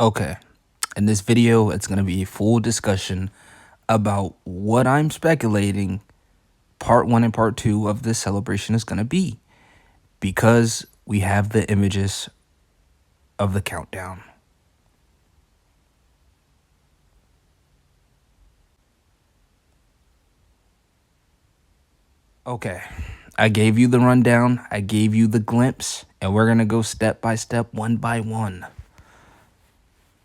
Okay, in this video, it's going to be a full discussion about what I'm speculating part one and part two of this celebration is going to be, because we have the images of the countdown. Okay, I gave you the rundown, I gave you the glimpse, and we're going to go step by step, one by one.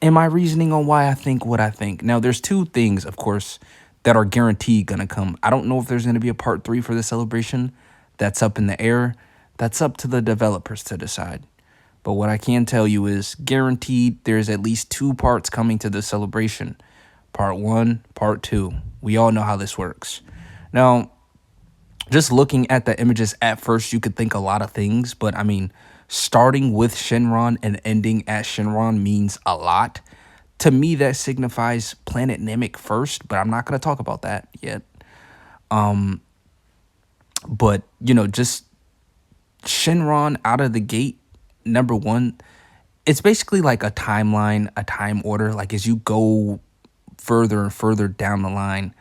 And my reasoning on why I think what I think. Now, there's two things, of course, that are guaranteed going to come. I don't know if there's going to be a part three for the celebration. That's up in the air. That's up to the developers to decide. But what I can tell you is guaranteed there's at least two parts coming to the celebration. Part one, part two. We all know how this works. Now, just looking at the images at first, you could think a lot of things, but I mean, starting with Shenron and ending at Shenron means a lot. To me, that signifies Planet Namek first, but I'm not going to talk about that yet. But, you know, just Shenron out of the gate, number one, it's basically like a timeline, a time order. Like as you go further and further down the line,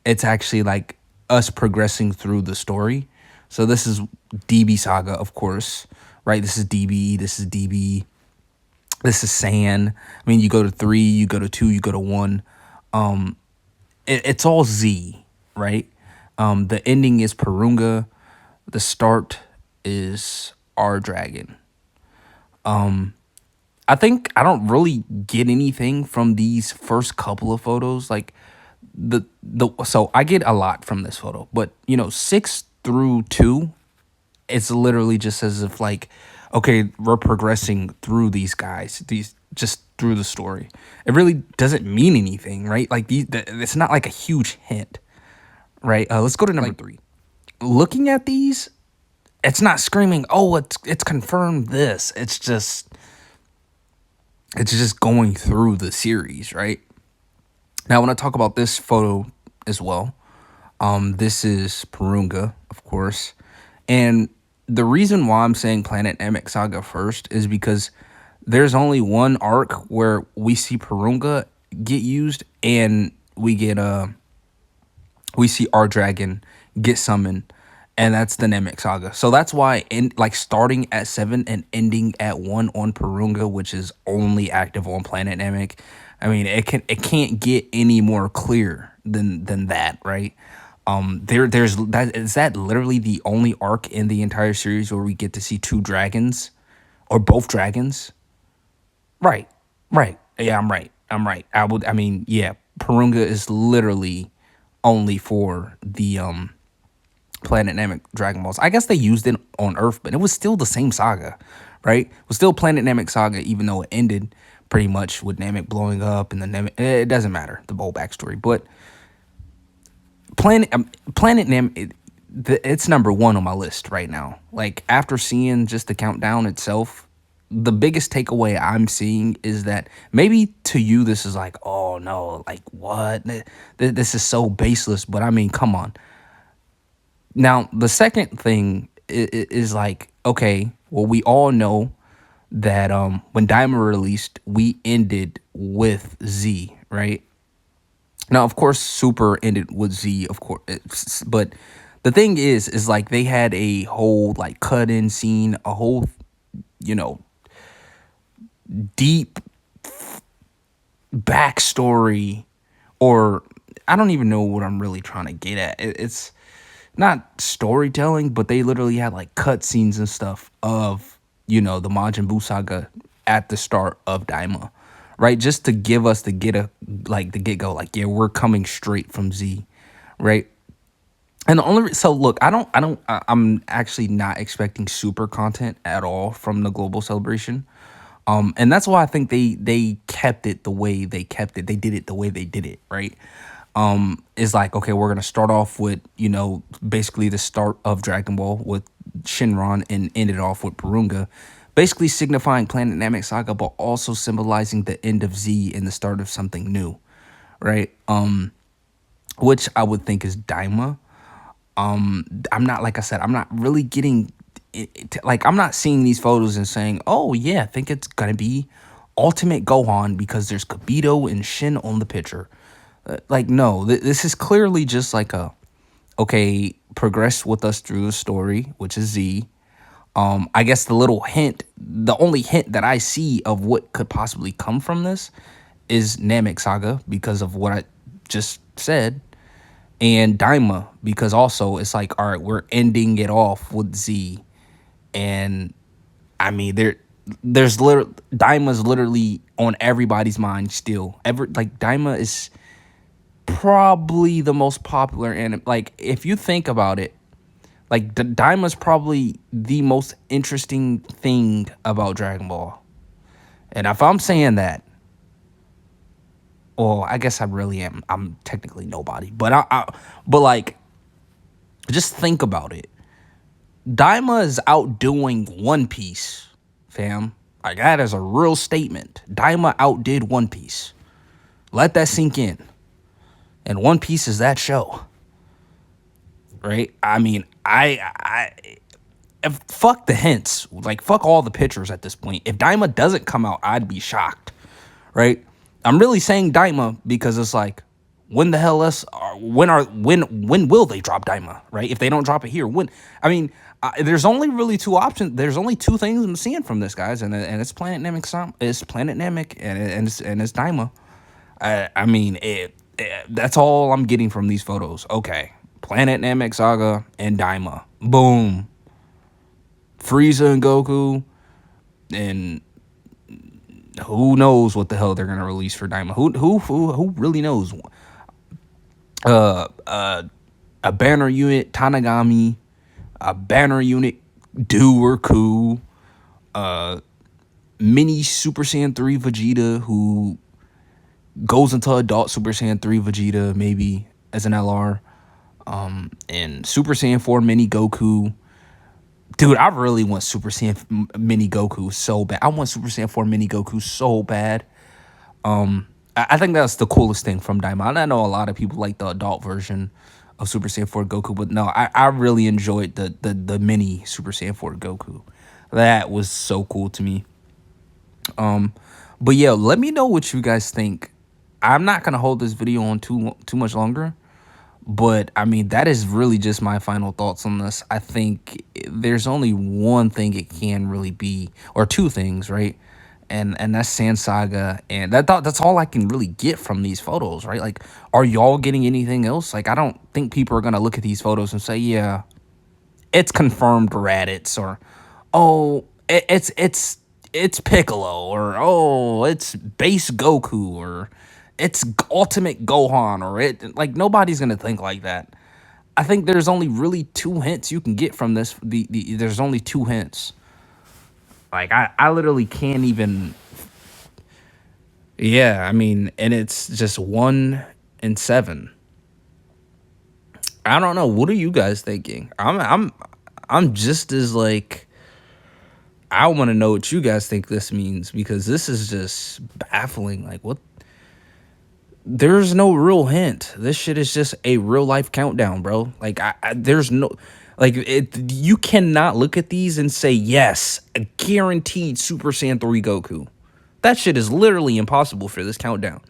it's actually like us progressing through the story. So this is DB Saga, of course, right? This is DB, this is DB, this is San. I mean, you go to 3, you go to 2, you go to 1. It's all Z, right? The ending is Purunga. The start is our dragon. I think I don't really get anything from these first couple of photos. Like so I get a lot from this photo, but you know, 6 through 2, it's literally just as if like, okay, we're progressing through these guys, these just through the story. It really doesn't mean anything, right? Like it's not like a huge hint, right? Let's go to number 3. Looking at these, it's not screaming, oh, it's confirmed this. It's just going through the series, right? Now, I want to talk about this photo as well. This is Purunga, of course. And the reason why I'm saying Planet Namek Saga first is because there's only one arc where we see Purunga get used and we see our dragon get summoned, and that's the Namek Saga. So that's why starting at 7 and ending at 1 on Purunga, which is only active on Planet Namek. I mean, it can't get any more clear than that, right? There's that literally the only arc in the entire series where we get to see 2 dragons or both dragons. Right. Yeah, I'm right. I mean, yeah, Purunga is literally only for the Planet Namek Dragon Balls. I guess they used it on Earth, but it was still the same saga, right? It was still Planet Namek Saga, even though it ended pretty much with Namek blowing up and the Namek. It doesn't matter, the whole backstory. But Planet Namek, it's number 1 on my list right now. Like after seeing just the countdown itself, the biggest takeaway I'm seeing is that maybe to you this is like, oh no, like what? This is so baseless. But I mean, come on. Now, the second thing is like, okay, well, we all know that when DAIMA released, we ended with Z, right? Now, of course, Super ended with Z, of course. But the thing is like they had a whole like cut-in scene, a whole, you know, deep backstory, or I don't even know what I'm really trying to get at. It's not storytelling, but they literally had like cut scenes and stuff of, you know, the Majin Buu saga at the start of DAIMA, right? Just to give us the get-go, like, yeah, we're coming straight from Z, right? And so look, I'm actually not expecting super content at all from the global celebration. And that's why I think they kept it the way they kept it. They did it the way they did it, right? Is like, okay, we're going to start off with, you know, basically the start of Dragon Ball with Shenron and end it off with Purunga, basically signifying Planet Namek Saga, but also symbolizing the end of Z and the start of something new, right? Which I would think is DAIMA. I'm not, like I said, I'm not really getting like, I'm not seeing these photos and saying, oh yeah, I think it's going to be Ultimate Gohan because there's Kibito and Shin on the picture. Like, no, this is clearly just like a, okay, progress with us through the story, which is Z. I guess the little hint, the only hint that I see of what could possibly come from this is Namek Saga because of what I just said, and Daima because also it's like, all right, we're ending it off with Z, and I mean there's literally Daima's literally on everybody's mind still. Like Daima is probably the most popular anime. Like if you think about it, like Daima's probably the most interesting thing about Dragon Ball. And if I'm saying that, well, I guess I really am. I'm technically nobody, but but like, just think about it. Daima is outdoing One Piece, fam. Like that is a real statement. Daima outdid One Piece. Let that sink in. And One Piece is that show, right? I mean, fuck the hints. Like, fuck all the pictures at this point. If Daima doesn't come out, I'd be shocked, right? I'm really saying Daima because it's like, when the hell else? When will they drop Daima? Right? If they don't drop it here, when? I mean, there's only really two options. There's only two things I'm seeing from this, guys, and it's Planet Namek. It's Planet Namek, and it's Daima. I mean, that's all I'm getting from these photos. Okay, Planet Namek Saga and Daima. Boom. Frieza and Goku, and who knows what the hell they're gonna release for Daima? Who really knows? A banner unit Tanagami, a banner unit Do or Ku, mini Super Saiyan 3 Vegeta who goes into adult Super Saiyan 3 Vegeta maybe as an LR, and Super Saiyan 4 mini Goku. Dude, I really want Super Saiyan mini Goku so bad. I want Super Saiyan 4 mini Goku so bad. I think that's the coolest thing from Daima. And I know a lot of people like the adult version of Super Saiyan 4 Goku, but no, I really enjoyed the mini Super Saiyan 4 Goku. That was so cool to me. But yeah, let me know what you guys think. I'm not gonna hold this video on too much longer. But I mean, that is really just my final thoughts on this. I think there's only one thing it can really be, or two things, right? And that's Sand Saga, and that's all I can really get from these photos, right? Like, are y'all getting anything else? Like, I don't think people are gonna look at these photos and say, yeah, it's confirmed Raditz, or oh, it's Piccolo, or oh, it's base Goku, or it's Ultimate Gohan, or it, like, nobody's gonna think like that. I think there's only really two hints you can get from this. There's only two hints. Like I literally can't even. Yeah, I mean, and it's just 1 and 7. I don't know. What are you guys thinking? I'm just as like. I want to know what you guys think this means, because this is just baffling. Like, what? There's no real hint. This shit is just a real life countdown, bro. Like, there's no, like, you cannot look at these and say, yes, a guaranteed Super Saiyan 3 Goku. That shit is literally impossible for this countdown.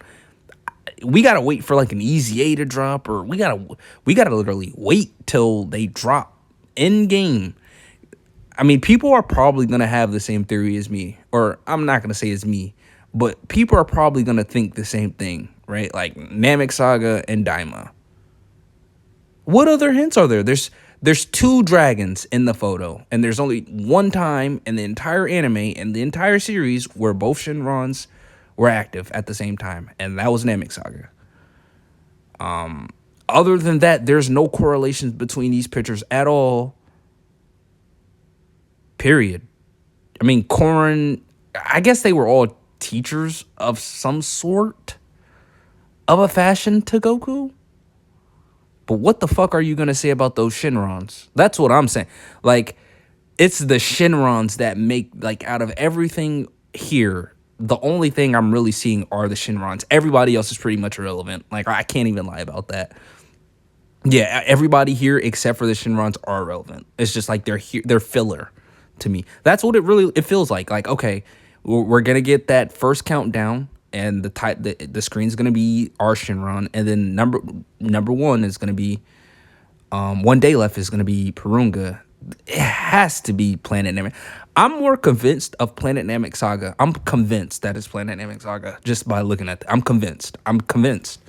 We gotta wait for like an Easy A to drop, or we gotta literally wait till they drop in game. I mean, people are probably gonna have the same theory as me, or I'm not gonna say it's me, but people are probably gonna think the same thing, right? Like Namek Saga and Daima. What other hints are there? There's 2 dragons in the photo, and there's only one time in the entire anime and the entire series where both Shenrons were active at the same time, and that was Namek Saga. Other than that, there's no correlations between these pictures at all. Period. I mean, Korin, I guess they were all teachers of some sort of a fashion to Goku. But what the fuck are you going to say about those Shenrons? That's what I'm saying. Like, it's the Shenrons that make, like, out of everything here, the only thing I'm really seeing are the Shenrons. Everybody else is pretty much irrelevant. Like, I can't even lie about that. Yeah, everybody here except for the Shenrons are irrelevant. It's just like they're here, they're filler to me. That's what it feels like. Like, okay, We're gonna get that first countdown, and the screen's gonna be our Shinron, and then number one is gonna be 1 day left is gonna be Purunga. It has to be Planet Namek. I'm more convinced of Planet Namek Saga. I'm convinced that it's Planet Namek Saga just by looking at it. I'm convinced. I'm convinced.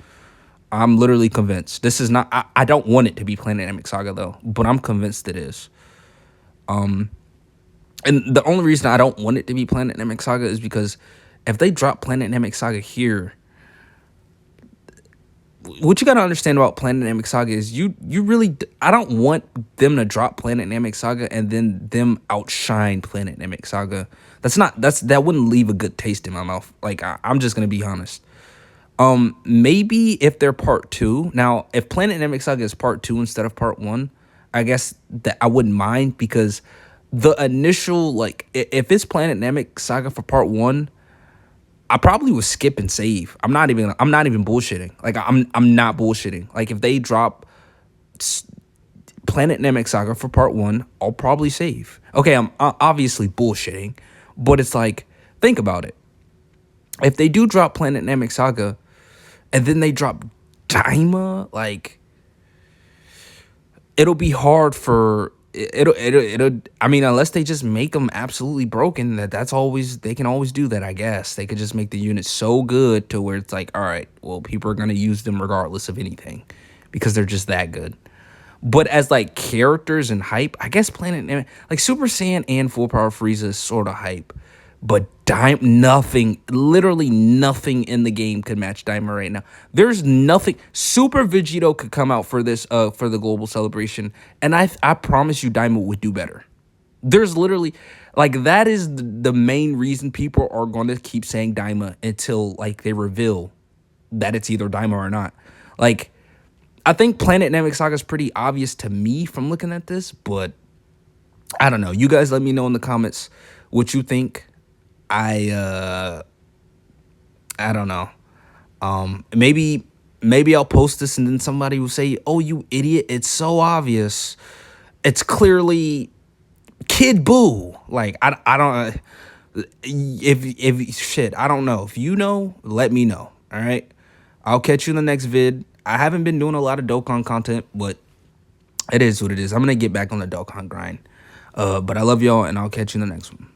I'm literally convinced. This is not. I don't want it to be Planet Namek Saga though, but I'm convinced it is. And the only reason I don't want it to be Planet Namek Saga is because if they drop Planet Namek Saga here, what you gotta understand about Planet Namek Saga is you really, I don't want them to drop Planet Namek Saga and then them outshine Planet Namek Saga. That wouldn't leave a good taste in my mouth. Like I'm just gonna be honest. Maybe if they're part two. Now, if Planet Namek Saga is part two instead of part one, I guess that I wouldn't mind, because the initial, like, if it's Planet Namek Saga for part one, I probably would skip and save. I'm not even bullshitting. Like I'm not bullshitting. Like if they drop Planet Namek Saga for part one, I'll probably save. Okay, I'm obviously bullshitting, but it's like, think about it. If they do drop Planet Namek Saga, and then they drop DAIMA, like, it'll be hard for it'll I mean, unless they just make them absolutely broken, they can always do that. I guess they could just make the units so good to where it's like, all right, well, people are going to use them regardless of anything because they're just that good. But as like characters and hype, I guess like Super Saiyan and Full Power Frieza is sort of hype, but nothing, literally nothing in the game could match Daima right now. There's nothing. Super Vegito could come out for this for the global celebration, and I promise you Daima would do better. There's literally, like, that is the main reason people are going to keep saying Daima until like they reveal that it's either Daima or not. Like, I think Planet Namek Saga is pretty obvious to me from looking at this, but I don't know. You guys let me know in the comments what you think. I don't know. Maybe I'll post this and then somebody will say, "Oh, you idiot! It's so obvious. It's clearly Kid Buu." Like I don't. If shit, I don't know. If you know, let me know. All right. I'll catch you in the next vid. I haven't been doing a lot of Dokkan content, but it is what it is. I'm gonna get back on the Dokkan grind. But I love y'all, and I'll catch you in the next one.